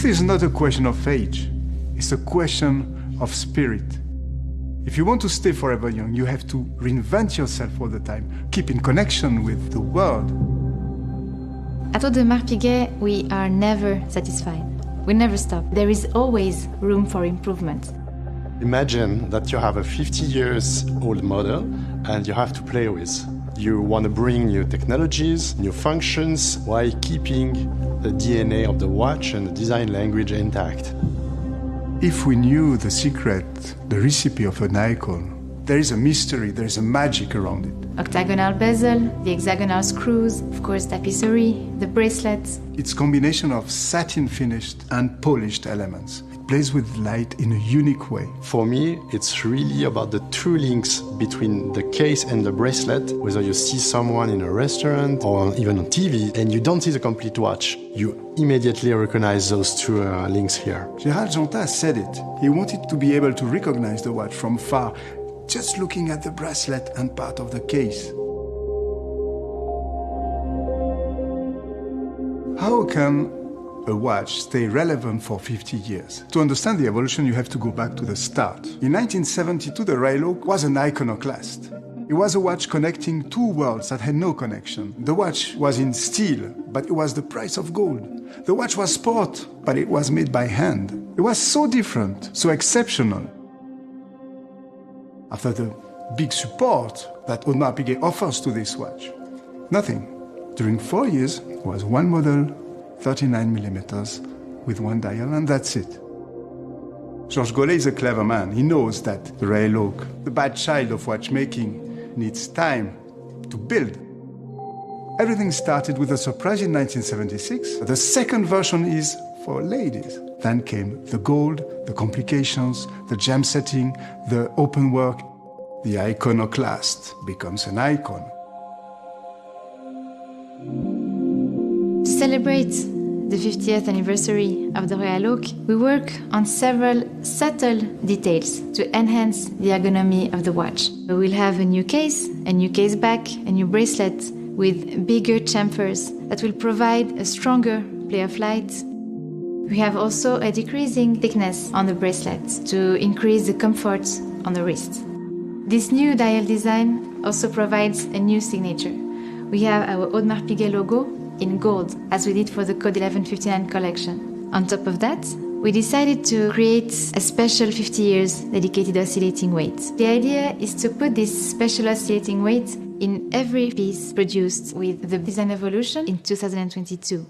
Youth is not a question of age, it's a question of spirit. If you want to stay forever young, you have to reinvent yourself all the time, keep in connection with the world. At Audemars Piguet, we are never satisfied. We never stop. There is always room for improvement. Imagine that you have a 50 years old model and you have to play with. You want to bring new technologies, new functions, while keeping the DNA of the watch and the design language intact. If we knew the secret, the recipe of an icon, there is a mystery, there is a magic around it. Octagonal bezel, the hexagonal screws, of course tapisserie, the bracelets. It's a combination of satin-finished and polished elements. It plays with light in a unique way. For me, it's really about the two links between the case and the bracelet, whether you see someone in a restaurant or even on TV and you don't see the complete watch. You immediately recognize those two links here. Gérald Jonta said it. He wanted to be able to recognize the watch from far, just looking at the bracelet and part of the case. How can a watch stay relevant for 50 years? To understand the evolution, you have to go back to the start. In 1972, the Royal Oak was an iconoclast. It was a watch connecting two worlds that had no connection. The watch was in steel, but it was the price of gold. The watch was sport, but it was made by hand. It was so different, so exceptional. After the big support that Audemars Piguet offers to this watch, nothing. During 4 years, it was one model, 39 millimeters, with one dial, and that's it. Georges Gollet is a clever man. He knows that the Royal Oak, the bad child of watchmaking, needs time to build. Everything started with a surprise in 1976. The second version is for ladies. Then came the gold, the complications, the gem setting, the open work. The iconoclast becomes an icon. To celebrate the 50th anniversary of the Royal Oak, we work on several subtle details to enhance the ergonomy of the watch. We will have a new case back, a new bracelet with bigger chamfers that will provide a stronger play of light. We have also a decreasing thickness on the bracelet to increase the comfort on the wrist. This new dial design also provides a new signature. We have our Audemars Piguet logo in gold, as we did for the Code 1159 collection. On top of that, we decided to create a special 50 years dedicated oscillating weight. The idea is to put this special oscillating weight in every piece produced with the design evolution in 2022.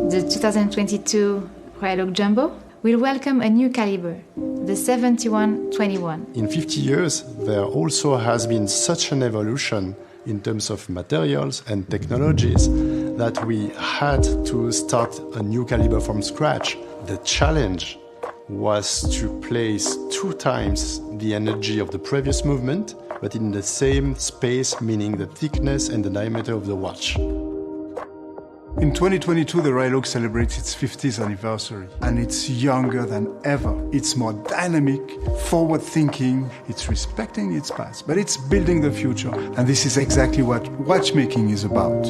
The 2022 Royal Oak Jumbo will welcome a new caliber, the 7121. In 50 years, there also has been such an evolution in terms of materials and technologies that we had to start a new caliber from scratch. The challenge was to place 2 times the energy of the previous movement, but in the same space, meaning the thickness and the diameter of the watch. In 2022, the Royal Oak celebrates its 50th anniversary, and it's younger than ever. It's more dynamic, forward-thinking, it's respecting its past, but it's building the future, and this is exactly what watchmaking is about.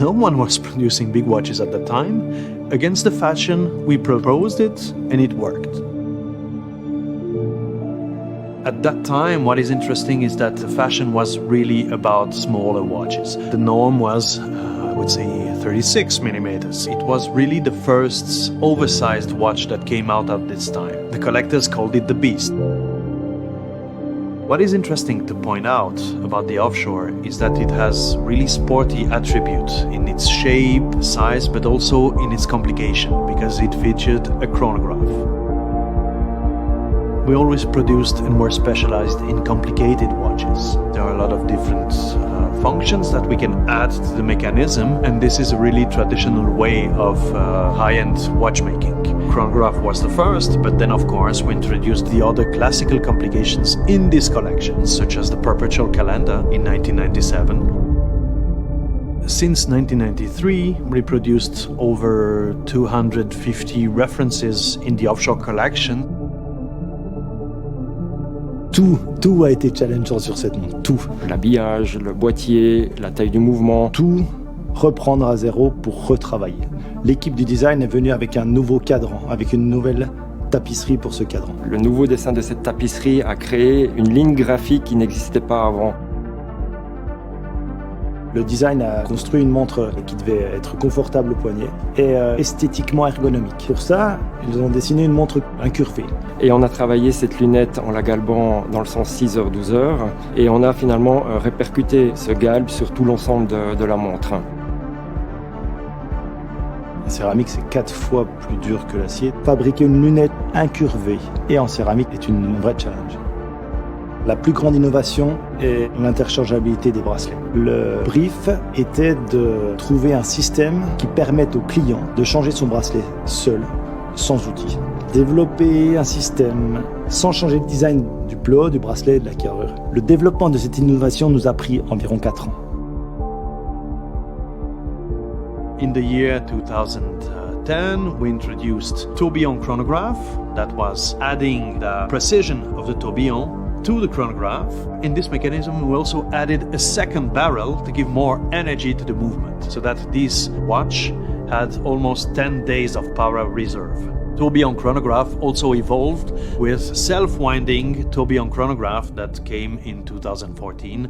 no one was producing big watches at that time. Against the fashion, we proposed it and it worked. At that time, what is interesting is that the fashion was really about smaller watches. The norm was, I would say, 36 millimeters. It was really the first oversized watch that came out at this time. The collectors called it the Beast. What is interesting to point out about the Offshore is that it has really sporty attributes in its shape, size, but also in its complication, because it featured a chronograph. We always produced and were specialized in complicated watches. There are a lot of different functions that we can add to the mechanism, and this is a really traditional way of high-end watchmaking. Chronograph was the first, but then of course we introduced the other classical complications in this collection, such as the perpetual calendar in 1997. Since 1993, we produced over 250 references in the Offshore collection. Tout a été challengeant sur cette montre, tout. L'habillage, le boîtier, la taille du mouvement. Tout reprendre à zéro pour retravailler. L'équipe du design est venue avec un nouveau cadran, avec une nouvelle tapisserie pour ce cadran. Le nouveau dessin de cette tapisserie a créé une ligne graphique qui n'existait pas avant. Le design a construit une montre qui devait être confortable au poignet et esthétiquement ergonomique. Pour ça, ils ont dessiné une montre incurvée. Et on a travaillé cette lunette en la galbant dans le sens 6h-12h et on a finalement répercuté ce galbe sur tout l'ensemble de la montre. La céramique, c'est 4 fois plus dur que l'acier. Fabriquer une lunette incurvée et en céramique est une vraie challenge. La plus grande innovation est l'interchangeabilité des bracelets. Le brief était de trouver un système qui permette au client de changer son bracelet seul, sans outils. Développer un système sans changer le design du plot, du bracelet et de la carrure. Le développement de cette innovation nous a pris environ 4 ans. In the year 2010, we introduced tourbillon chronograph that was adding the precision of the tourbillon to the chronograph. In this mechanism, we also added a second barrel to give more energy to the movement, so that this watch had almost 10 days of power reserve. Tourbillon chronograph also evolved with self-winding tourbillon chronograph that came in 2014.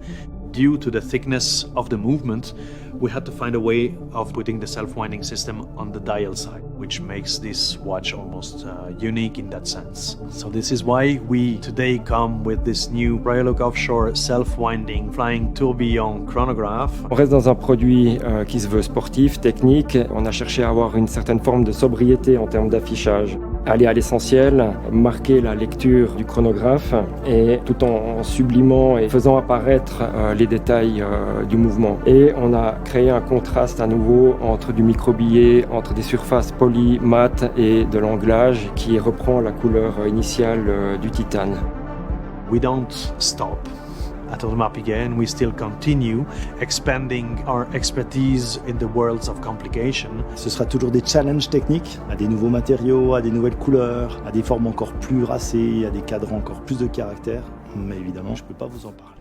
Due to the thickness of the movement, we had to find a way of putting the self-winding system on the dial side, which makes this watch almost unique in that sense. So this is why we today come with this new Royal Oak Offshore self-winding flying tourbillon chronograph. On reste dans un produit qui se veut sportif, technique. On a cherché à avoir une certaine forme de sobriété en termes d'affichage. Aller à l'essentiel, marquer la lecture du chronographe et tout en sublimant et faisant apparaître les détails du mouvement. Et on a créé un contraste à nouveau entre du microbillet, entre des surfaces polies, mates et de l'anglage qui reprend la couleur initiale du titane. We don't stop at Audemars Piguet, and we still continue expanding our expertise in the worlds of complication. Ce sera toujours des challenges techniques, à des nouveaux matériaux, à des nouvelles couleurs, à des formes encore plus racées, à des cadrans encore plus de caractère. Mais évidemment, je ne peux pas vous en parler.